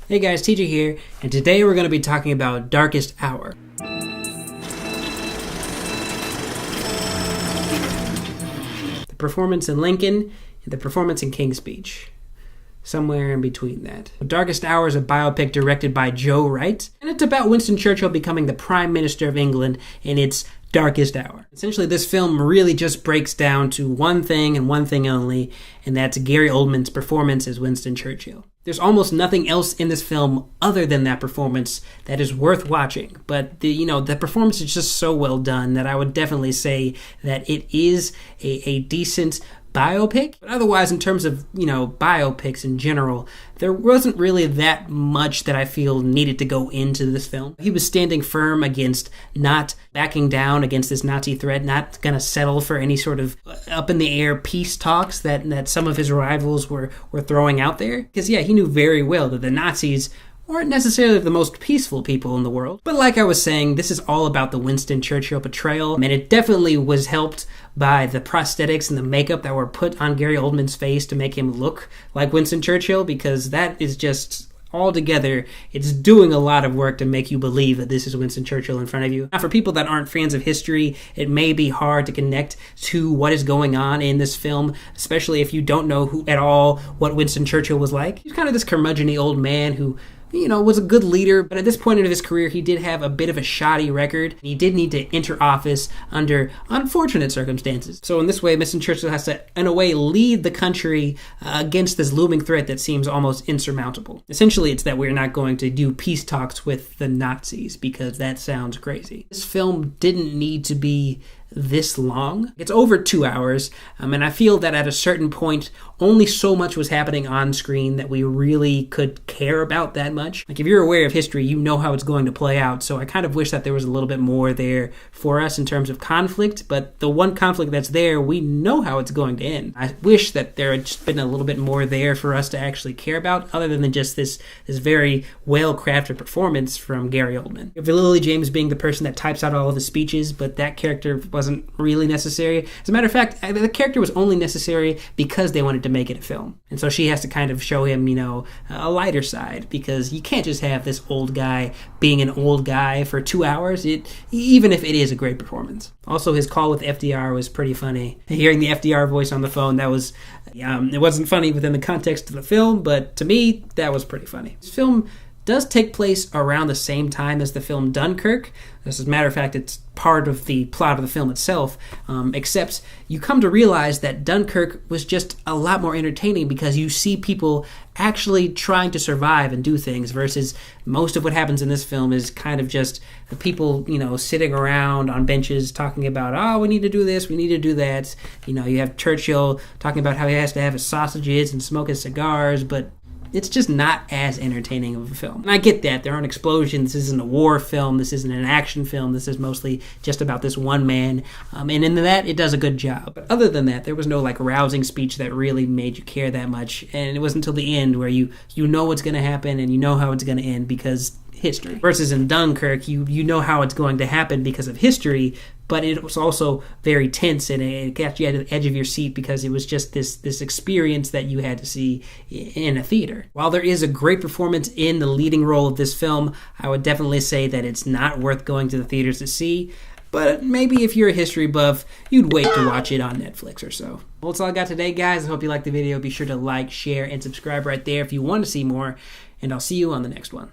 Hey guys, TJ here, and today we're going to be talking about Darkest Hour. The performance in Lincoln and the performance in King's Speech. Somewhere in between that. Darkest Hour is a biopic directed by Joe Wright, and it's about Winston Churchill becoming the Prime Minister of England in its darkest hour. Essentially, this film really just breaks down to one thing and one thing only, and that's Gary Oldman's performance as Winston Churchill. There's almost nothing else in this film other than that performance that is worth watching, but the performance is just so well done that I would definitely say that it is a decent biopic. But otherwise, in terms of, biopics in general, there wasn't really that much that I feel needed to go into this film. He was standing firm against not backing down against this Nazi threat, not going to settle for any sort of up-in-the-air peace talks that some of his rivals were throwing out there. Because, he knew very well that the Nazis weren't necessarily the most peaceful people in the world. But like I was saying, this is all about the Winston Churchill portrayal, and it definitely was helped by the prosthetics and the makeup that were put on Gary Oldman's face to make him look like Winston Churchill, because that is just altogether, it's doing a lot of work to make you believe that this is Winston Churchill in front of you. Now, for people that aren't fans of history, it may be hard to connect to what is going on in this film, especially if you don't know at all what Winston Churchill was like. He's kind of this curmudgeon-y old man who was a good leader, but at this point in his career, he did have a bit of a shoddy record. He did need to enter office under unfortunate circumstances. So in this way, Winston Churchill has to, in a way, lead the country against this looming threat that seems almost insurmountable. Essentially, it's that we're not going to do peace talks with the Nazis, because that sounds crazy. This film didn't need to be this long. It's over 2 hours, and I feel that at a certain point, only so much was happening on screen that we really could care about that much. Like, if you're aware of history, you know how it's going to play out, so I kind of wish that there was a little bit more there for us in terms of conflict, but the one conflict that's there, we know how it's going to end. I wish that there had just been a little bit more there for us to actually care about, other than just this very well-crafted performance from Gary Oldman. You have Lily James being the person that types out all of the speeches, but that character wasn't really necessary. As a matter of fact, the character was only necessary because they wanted to make it a film. And so she has to kind of show him, a lighter side, because you can't just have this old guy being an old guy for 2 hours, even if it is a great performance. Also, his call with FDR was pretty funny. Hearing the FDR voice on the phone, that was, it wasn't funny within the context of the film, but to me, that was pretty funny. This film does take place around the same time as the film Dunkirk. As a matter of fact, it's part of the plot of the film itself, except you come to realize that Dunkirk was just a lot more entertaining because you see people actually trying to survive and do things, versus most of what happens in this film is kind of just the people, sitting around on benches talking about, we need to do this, we need to do that. You have Churchill talking about how he has to have his sausages and smoke his cigars, but it's just not as entertaining of a film. And I get that. There aren't explosions. This isn't a war film. This isn't an action film. This is mostly just about this one man. And in that, it does a good job. But other than that, there was no rousing speech that really made you care that much. And it wasn't until the end where you know what's going to happen and you know how it's going to end because history. Versus in Dunkirk, you know how it's going to happen because of history, but it was also very tense and it got you at the edge of your seat because it was just this experience that you had to see in a theater. While there is a great performance in the leading role of this film, I would definitely say that it's not worth going to the theaters to see, but maybe if you're a history buff, you'd wait to watch it on Netflix or so. Well, that's all I got today, guys. I hope you liked the video. Be sure to like, share, and subscribe right there if you want to see more, and I'll see you on the next one.